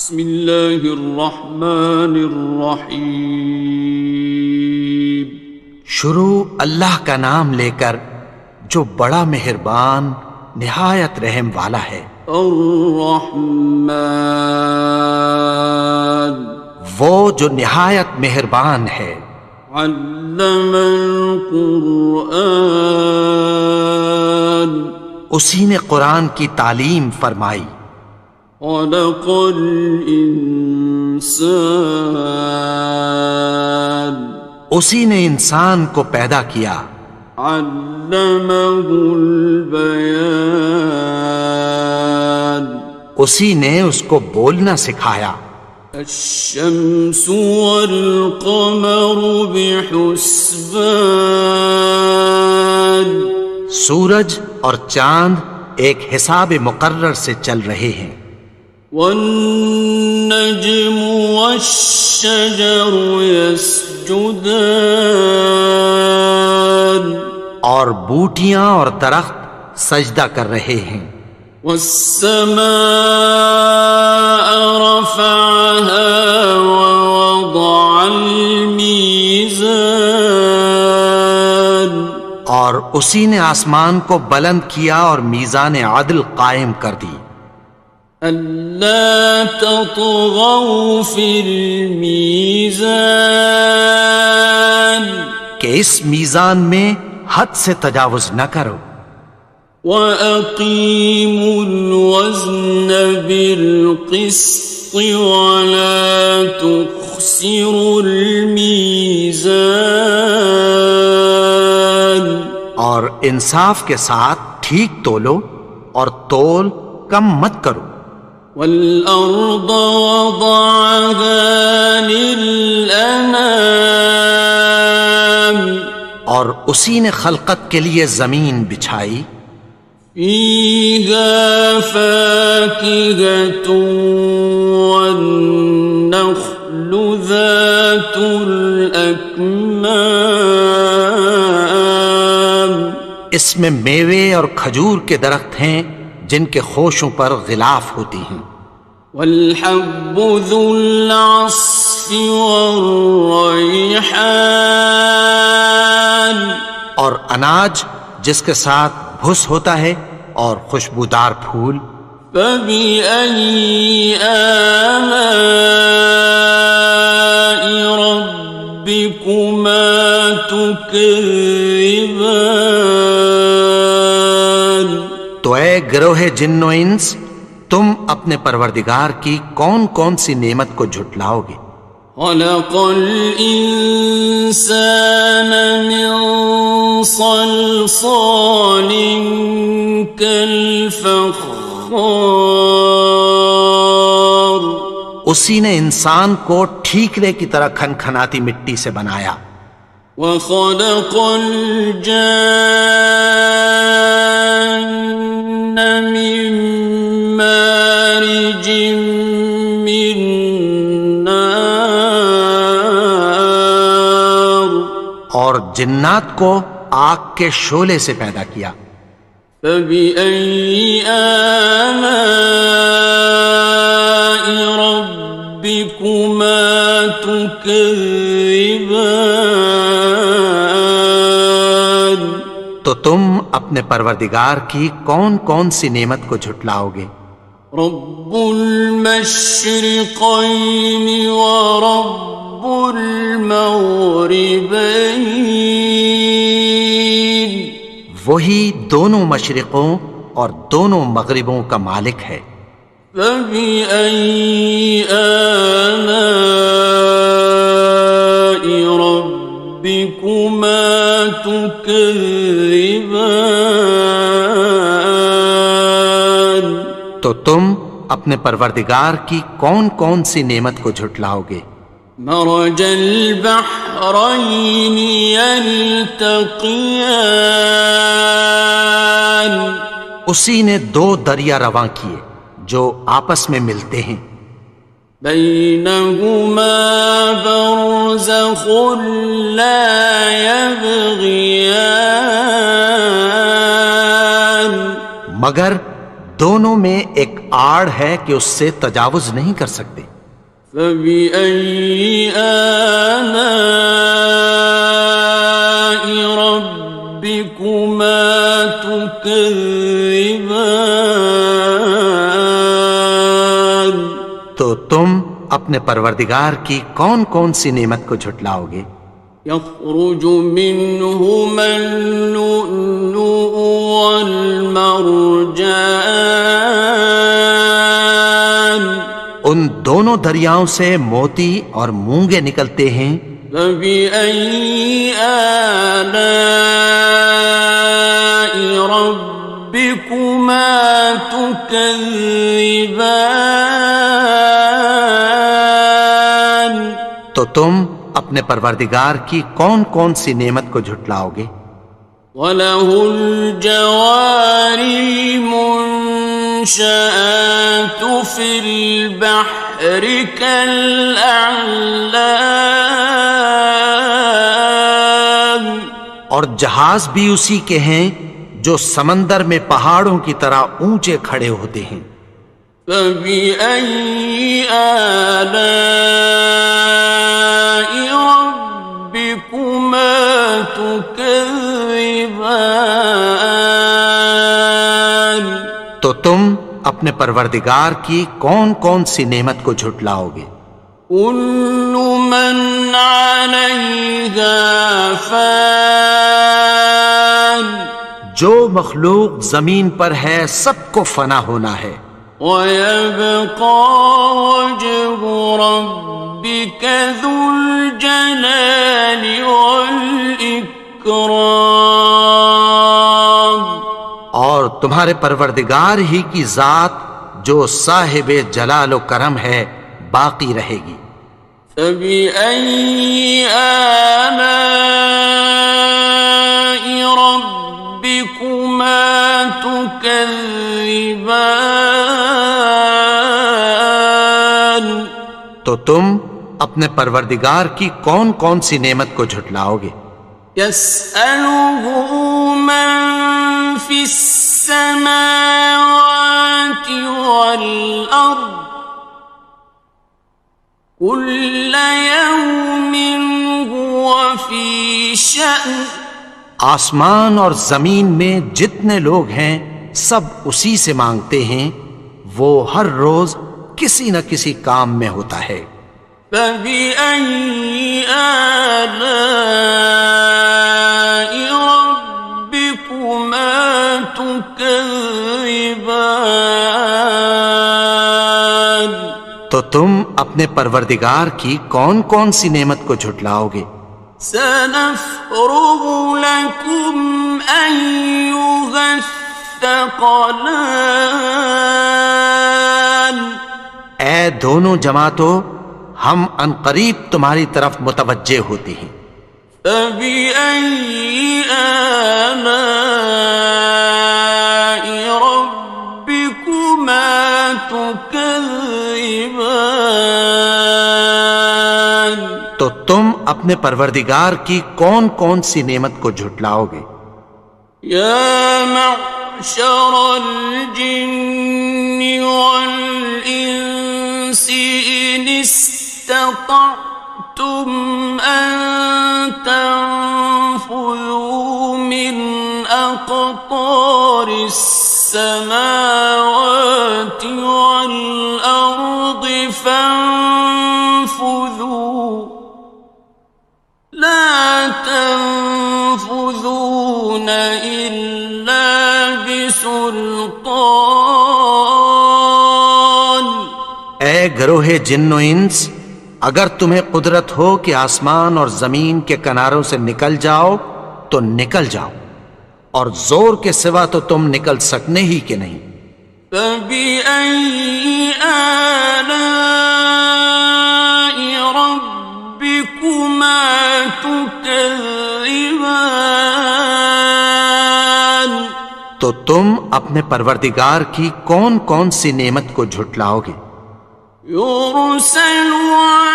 بسم اللہ الرحمن الرحیم۔ شروع اللہ کا نام لے کر جو بڑا مہربان نہایت رحم والا ہے۔ الرحمن، وہ جو نہایت مہربان ہے۔ علم القرآن، اسی نے قرآن کی تعلیم فرمائی۔ خلق الانسان، اسی نے انسان کو پیدا کیا۔ علمہ البیان، اسی نے اس کو بولنا سکھایا۔ الشمس والقمر بحسبان، سورج اور چاند ایک حساب مقرر سے چل رہے ہیں۔ والنجم والشجر يسجدان، اور بوٹیاں اور درخت سجدہ کر رہے ہیں۔ والسماء رفعها ووضع الميزان، اور اسی نے آسمان کو بلند کیا اور میزان عدل قائم کر دی۔ ألا تطغوا في الميزان، کہ اس میزان میں حد سے تجاوز نہ کرو۔ وَأَقِيمُوا الْوَزْنَ بِالْقِسْطِ وَلَا تُخْسِرُوا الْمِيزَانَ، اور انصاف کے ساتھ ٹھیک تولو اور تول کم مت کرو۔ وَالْأَرْضَ وَضَعَهَا لِلْأَنَامِ، اور اسی نے خلقت کے لیے زمین بچھائی۔ فِيهَا فَاكِهَةٌ وَالنَّخْلُ ذَاتُ الْأَكْمَامِ، اس میں میوے اور کھجور کے درخت ہیں جن کے خوشوں پر غلاف ہوتی ہیں۔ وَالْحَبُّ ذُو الْعَصْفِ وَالرَّيْحَانِ، اور اناج جس کے ساتھ بھس ہوتا ہے اور خوشبودار پھول۔ فَبِأَيِّ آلَاءِ رَبِّكُمَا تُكَذِّبَانِ، تو اے گروہ جن و انس، تم اپنے پروردگار کی کون کون سی نعمت کو جھٹلاؤ گے؟ خَلَقَ الْإِنسَانَ مِنْ صَلْصَالٍ كَالْفَخَّارِ، اسی نے انسان کو ٹھیکرے کی طرح کھنکھناتی مٹی سے بنایا۔ وَخَلَقَ الْجَانَّ مِن مَّارِجٍ مِّن نَّارٍ، اور جنات کو آگ کے شعلے سے پیدا کیا۔ فَبِأَيِّ آلَاءِ رَبِّكُمَا تُكَذِّبَانِ، تو تم اپنے پروردگار کی کون کون سی نعمت کو جھٹلاؤ گے؟ رب المشرقین ورب المغربین، وہی دونوں مشرقوں اور دونوں مغربوں کا مالک ہے۔ فَبِأَيِّ آلَاءِ رَبِّكُمَا تُكَذِّبَانِ، تو تم اپنے پروردگار کی کون کون سی نعمت کو جھٹلاؤ گے؟ مرج البحرین یلتقیان، اسی نے دو دریا رواں کیے جو آپس میں ملتے ہیں۔ بینہما برزخ لا یبغیان، مگر دونوں میں ایک آڑ ہے کہ اس سے تجاوز نہیں کر سکتے۔ فبأي آلاء ربكما تكذبان؟ تو تم اپنے پروردگار کی کون کون سی نعمت کو جھٹلاؤ گے؟ يخرج منهما اللؤلؤ والمرجان، ان دونوں دریاؤں سے موتی اور مونگے نکلتے ہیں۔ فبأي آلاء ربكما تكذبان؟ تو تم اپنے پروردگار کی کون کون سی نعمت کو جھٹلاؤ گے؟ وَلَهُ الْجَوَارِ الْمُنشَآتُ فِي الْبَحْرِ كَالْأَعْلَامِ، اور جہاز بھی اسی کے ہیں جو سمندر میں پہاڑوں کی طرح اونچے کھڑے ہوتے ہیں۔ فَبِأَيِّ آلَاءِ رَبِّكُمَا تُكَذِّبَانِ؟ تو تم اپنے پروردگار کی کون کون سی نعمت کو جھٹلاؤ گے؟ كُلُّ مَنْ عَلَيْهَا فَانٍ، جو مخلوق زمین پر ہے سب کو فنا ہونا ہے۔ وَيَبْقَى وَجْهُ رَبِّكَ ذُو الْجَلَالِ وَالْإِكْرَامِ، اور تمہارے پروردگار ہی کی ذات جو صاحب جلال و کرم ہے باقی رہے گی۔ فَبِأَيِّ آلَاءِ رَبِّكُمَا تُكَذِّبَانِ؟ تو تم اپنے پروردگار کی کون کون سی نعمت کو جھٹلاؤ گے؟ يَسْأَلُهُ مَن فِي السَّمَاوَاتِ وَالْأَرْضِ كُلَّ يَوْمٍ هُوَ فِي شَأْنٍ، آسمان اور زمین میں جتنے لوگ ہیں سب اسی سے مانگتے ہیں، وہ ہر روز کسی نہ کسی کام میں ہوتا ہے۔ فَبِأَيِّ آلَاءِ رَبِّكُمَا تُكَذِّبَانِ؟ تو تم اپنے پروردگار کی کون کون سی نعمت کو جھٹلاؤ گے؟ سَنَفْرُغُ لَكُمْ أَيُّهَ الثَّقَلَانِ، اے دونوں جماعتوں، ہم عنقریب تمہاری طرف متوجہ ہوتے ہیں۔ فَبِأَيِّ آلَاءِ رَبِّكُمَا تُكَذِّبَانِ؟ تو تم اپنے پروردگار کی کون کون سی نعمت کو جھٹلاؤ گے؟ يَا مَعْشَرَ الْجِنِّ وَالْإِنسِ إِنِ اسْتَطَعْتُمْ أَن تَنفُذُوا مِنْ أَقْطَارِ السَّمَاوَاتِ وَالْأَرْضِ فَانفُذُوا لَا تَنفُذُونَ إِلَّا بِسُلْطَانٍ۔ اے گروہ جن و انس، اگر تمہیں قدرت ہو کہ آسمان اور زمین کے کناروں سے نکل جاؤ تو نکل جاؤ، اور زور کے سوا تو تم نکل سکنے ہی کہ نہیں۔ فَبِأَيِّ آلَاءِ رَبِّكُمَا تُكَذِّبَانِ؟ تو تم اپنے پروردگار کی کون کون سی نعمت کو جھٹلاؤ گے؟ يُرْسَلُ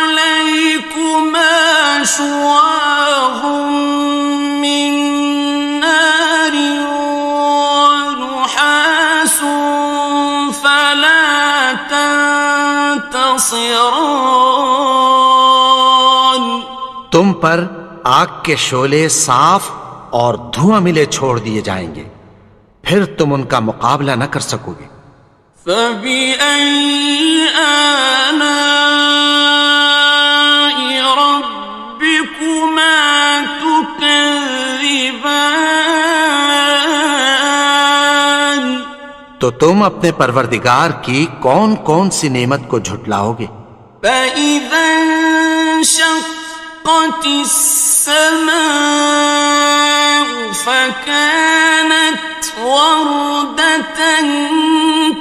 عَلَيْكُمَا شُوَاظٌ مِّن نَّارٍ وَنُحَاسٌ ناصران. تم پر آگ کے شعلے صاف اور دھواں ملے چھوڑ دیے جائیں گے، پھر تم ان کا مقابلہ نہ کر سکو گے۔ فَبِأَيِّ آلَاءِ رَبِّكُمَا تُكَذِّبَانِ؟ تو تم اپنے پروردگار کی کون کون سی نعمت کو جھٹلاؤ گے؟ فَإِذَا انشَقَّتِ السَّمَاءُ فَكَانَتْ وَرْدَةً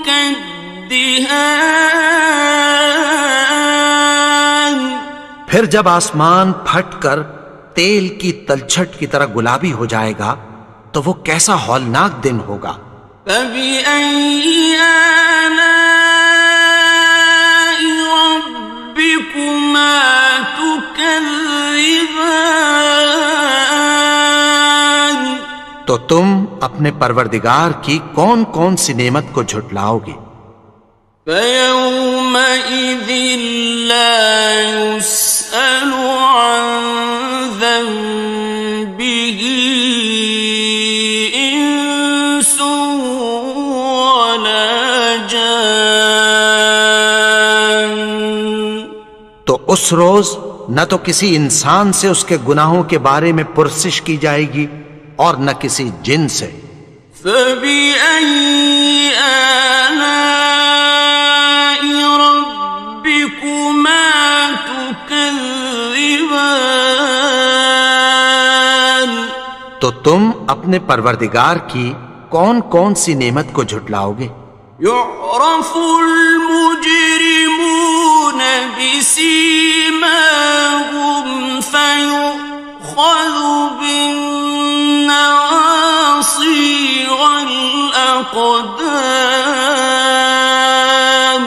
كَالدِّهَانِ. پھر جب آسمان پھٹ کر تیل کی تلچھٹ کی طرح گلابی ہو جائے گا تو وہ کیسا ہولناک دن ہوگا۔ فَبِأَيِّ آلَاءِ رَبِّكُمَا تُكَذِّبَانِ؟ تو تم اپنے پروردگار کی کون کون سی نعمت کو جھٹلاؤ گے؟ فَيَوْمَئِذٍ لَا يُسْأَلُ عَنْ ذَنبِهِ إِنسٌ وَلَا جَانٌ. تو اس روز نہ تو کسی انسان سے اس کے گناہوں کے بارے میں پرسش کی جائے گی اور نہ کسی جن سے۔ فَبِأَيِّ آلَاءِ رَبِّكُمَا تُكَذِّبَانِ؟ تو تم اپنے پروردگار کی کون کون سی نعمت کو جھٹلاؤ گے؟ يُعْرَفُ الْمُجْرِمُونَ بِسِيمَاهُمْ فَيُؤْخَذُ بِالنَّوَاصِي وَالْأَقْدَامِ.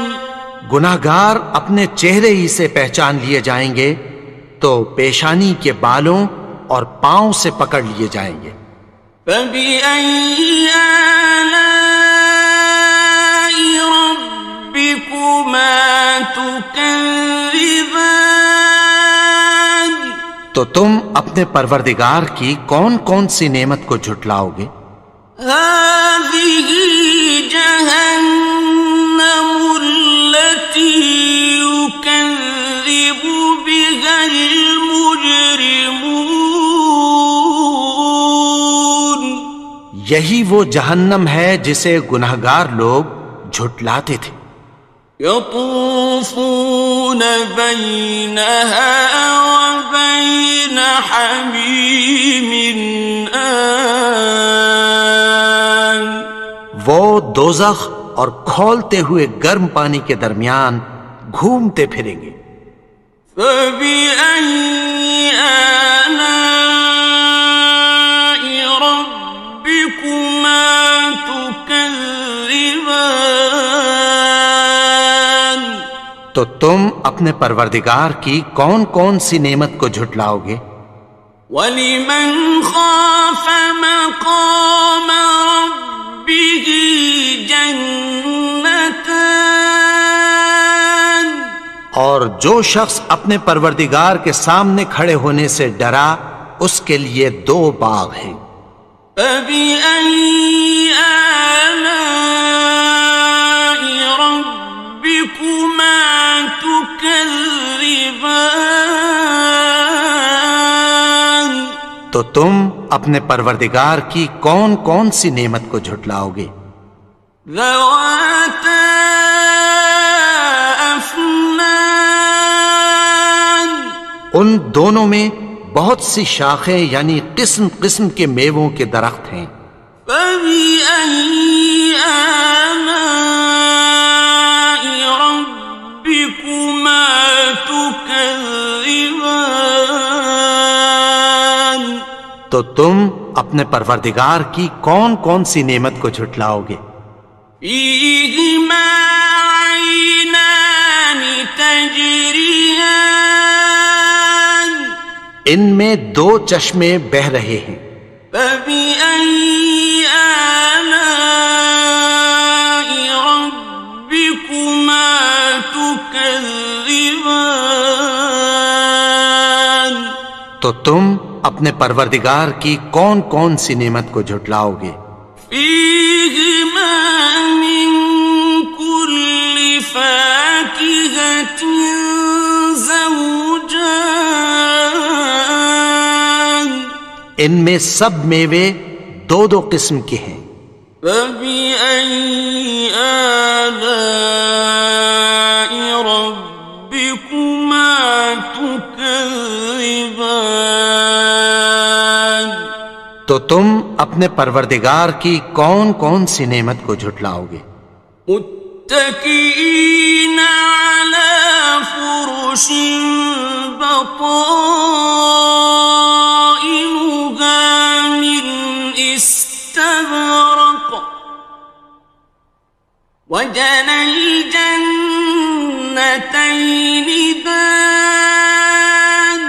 گناہگار اپنے چہرے ہی سے پہچان لیے جائیں گے تو پیشانی کے بالوں اور پاؤں سے پکڑ لیے جائیں گے۔ فَبِأَيِّ آلَاءِ رَبِّكُمَا تُكَذِّبَانِ؟ تو تم اپنے پروردگار کی کون کون سی نعمت کو جھٹلاؤ گے؟ هَٰذِهِ جَهَنَّمُ الَّتِي يُكَذِّبُ بِهَا الْمُجْرِمُونَ. یہی وہ جہنم ہے جسے گناہگار لوگ جھٹلاتے تھے۔ يَطُوفُونَ بَيْنَهَا وَبَيْنَ حَمِيمٍ آنٍ. وہ دوزخ اور کھولتے ہوئے گرم پانی کے درمیان گھومتے پھریں گے۔ فَبِأَيِّ آلَاءِ رَبِّكُمَا تُكَذِّبَانِ؟ تو تم اپنے پروردگار کی کون کون سی نعمت کو جھٹلاؤ گے؟ وَلِمَنْ خَافَ مَقَامَ رَبِّهِ جَنَّتَانِ. اور جو شخص اپنے پروردگار کے سامنے کھڑے ہونے سے ڈرا اس کے لیے 2 باغ ہیں۔ فَبِأَيِّ آلَاءِ رَبِّكُمَا تُكَذِّبَانِ؟ تو تم اپنے پروردگار کی کون کون سی نعمت کو جھٹلاؤ گے؟ ذَوَاتَا أَفْنَانٍ. ان دونوں میں بہت سی شاخیں یعنی قسم قسم کے میووں کے درخت ہیں۔ فَبِأَيِّ آلَاءِ رَبِّكُمَا تُكَذِّبَانِ؟ تو تم اپنے پروردگار کی کون کون سی نعمت کو جھٹلاؤ گے؟ فِيهِمَا عَيْنَانِ تَجْرِيَانِ. ان میں 2 چشمے بہہ رہے ہیں۔ فَبِأَيِّ آلَاءِ رَبِّكُمَا تُكَذِّبَانِ؟ اپنے پروردگار کی کون کون سی نعمت کو جھٹلاؤ گے؟ فیہما من کل فاکہۃ زوجان، ان میں سب میوے دو دو قسم کے ہیں۔ فبأي آلاء ربكما تكذبان، تو تم اپنے پروردگار کی کون کون سی نعمت کو جھٹلاؤ گے؟ متكئين على فرش بطائنها من استبرق، وجنى الجنتين دان،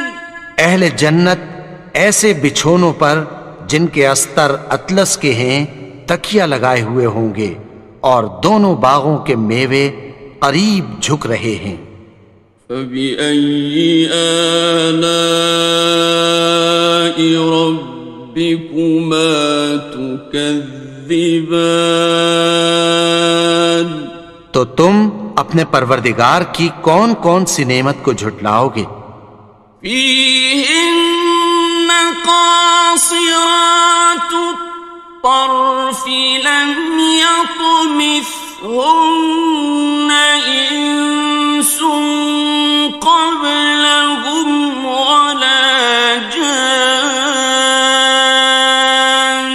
اہل جنت ایسے بچھونوں پر جن کے استر اطلس کے ہیں تکیہ لگائے ہوئے ہوں گے، اور دونوں باغوں کے میوے قریب جھک رہے ہیں۔ فبأي آلاء ربكما تكذبان، تو تم اپنے پروردگار کی کون کون سی نعمت کو جھٹلاؤ گے؟ فيهن قاصرات الطرف لم يطمثهن إنس قبلهم ولا جان،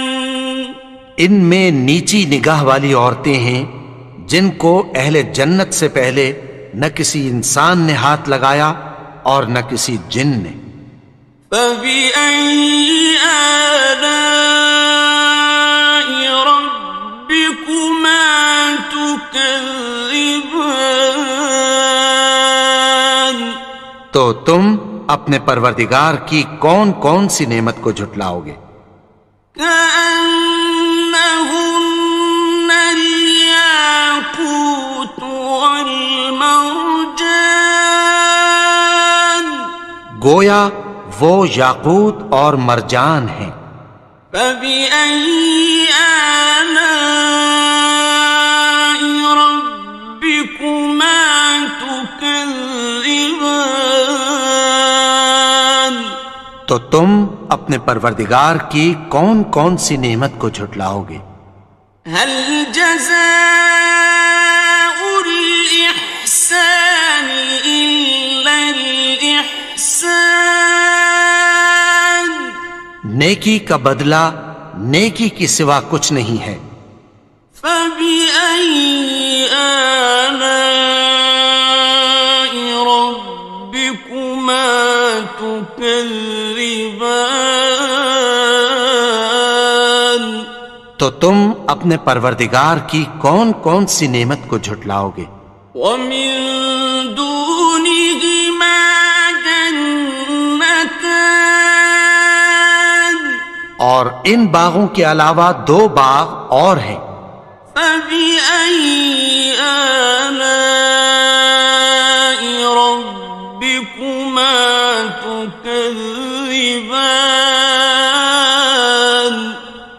ان میں نیچی نگاہ والی عورتیں ہیں جن کو اہل جنت سے پہلے نہ کسی انسان نے ہاتھ لگایا اور نہ کسی جن نے۔ فبأي آلاء ربكما تكذبان، تو تم اپنے پروردگار کی کون کون سی نعمت کو جھٹلاؤ گے؟ كأنهن الياقوت والمرجان، گویا وہ یاقوت اور مرجان ہیں۔ فبأي آلاء ربكما تكذبان، تو تم اپنے پروردگار کی کون کون سی نعمت کو جھٹلاؤ گے؟ هل جزاء الإحسان إلا الإحسان، نیکی کا بدلہ نیکی کی سوا کچھ نہیں ہے۔ فبأي آلاء ربكما تكذبان، تو تم اپنے پروردگار کی کون کون سی نعمت کو جھٹلاؤ گے؟ ومن دونهما جنتان، اور ان باغوں کے علاوہ دو باغ اور ہیں۔ فبأي آلاء ربكما تكذبان،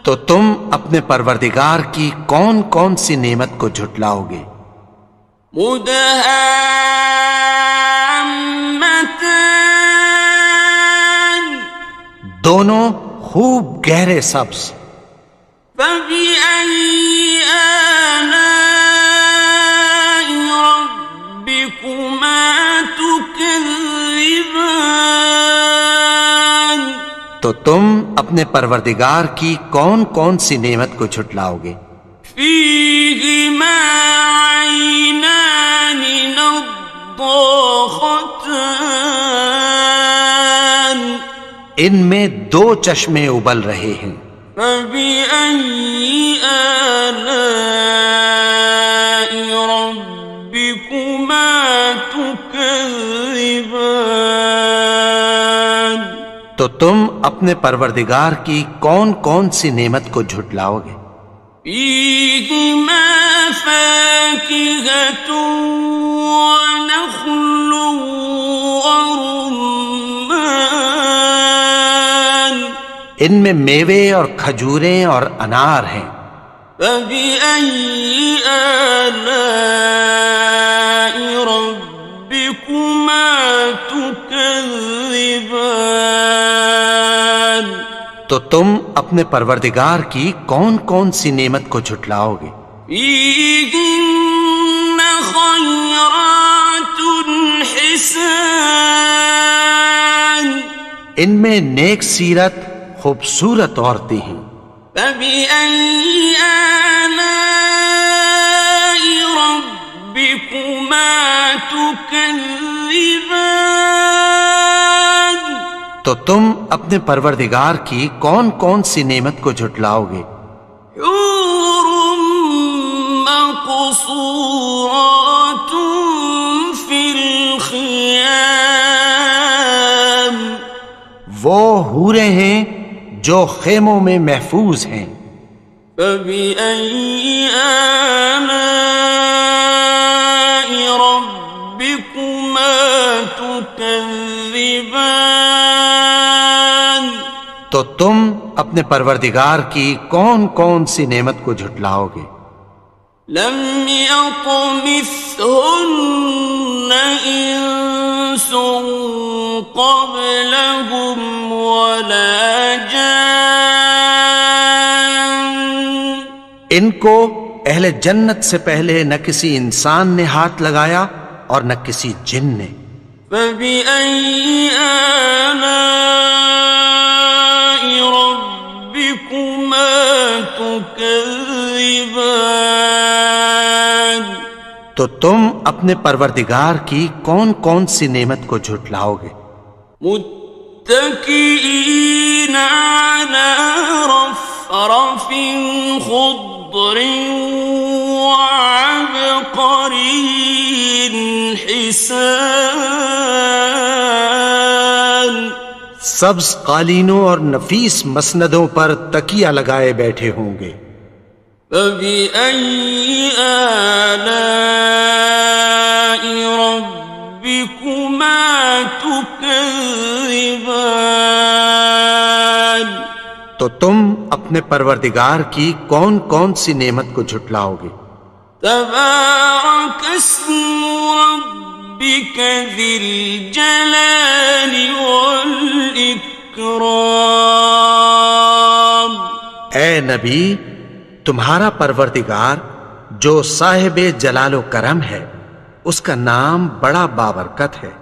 تو تم اپنے پروردگار کی کون کون سی نعمت کو جھٹلاؤ گے؟ مدهامتان، دونوں خوب گہرے سبز۔ فبأي آلاء ربكما تكذبان، تو تم اپنے پروردگار کی کون کون سی نعمت کو جھٹلاؤ گے؟ فيهما عينان نضاختان، ان میں دو چشمے ابل رہے ہیں۔ فبأي آلاء ربكما تكذبان، تو تم اپنے پروردگار کی کون کون سی نعمت کو جھٹلاؤ گے؟ فيهما فاكهة ونخل ورمان، ان میں میوے اور کھجوریں اور انار ہیں۔ فبأي آلاء ربكما تكذبان؟ تو تم اپنے پروردگار کی کون کون سی نعمت کو جھٹلاؤ گے؟ فيهن خيرات حسان، ان میں نیک سیرت خوبصورت عورتیں ہیں۔ فبأي آلاء ربكما تكذبان؟ تو تم اپنے پروردگار کی کون کون سی نعمت کو جھٹلاؤ گے؟ حور مقصورات في الخيام، وہ حوریں ہیں جو خیموں میں محفوظ ہیں۔ فبأي آلاء ربكما تكذبان؟ تو تم اپنے پروردگار کی کون کون سی نعمت کو جھٹلاؤ گے؟ لم يطمثهن إنس قبلهم ولا جان، ان کو اہل جنت سے پہلے نہ کسی انسان نے ہاتھ لگایا اور نہ کسی جن نے۔ فبأي آلاء ربكما تكذبان؟ تو تم اپنے پروردگار کی کون کون سی نعمت کو جھٹلاؤ گے؟ متكئين على رفرف خضر وعبقري حسان، سبز قالینوں اور نفیس مسندوں پر تکیہ لگائے بیٹھے ہوں گے۔ فبأي آلاء ربكما تكذبان؟ تو تم اپنے پروردگار کی کون کون سی نعمت کو جھٹلاؤ گے؟ تبارك اسم ربك ذي الجلال والإكرام۔ اے نبی، تمہارا پروردگار جو صاحب جلال و کرم ہے، اس کا نام بڑا بابرکت ہے۔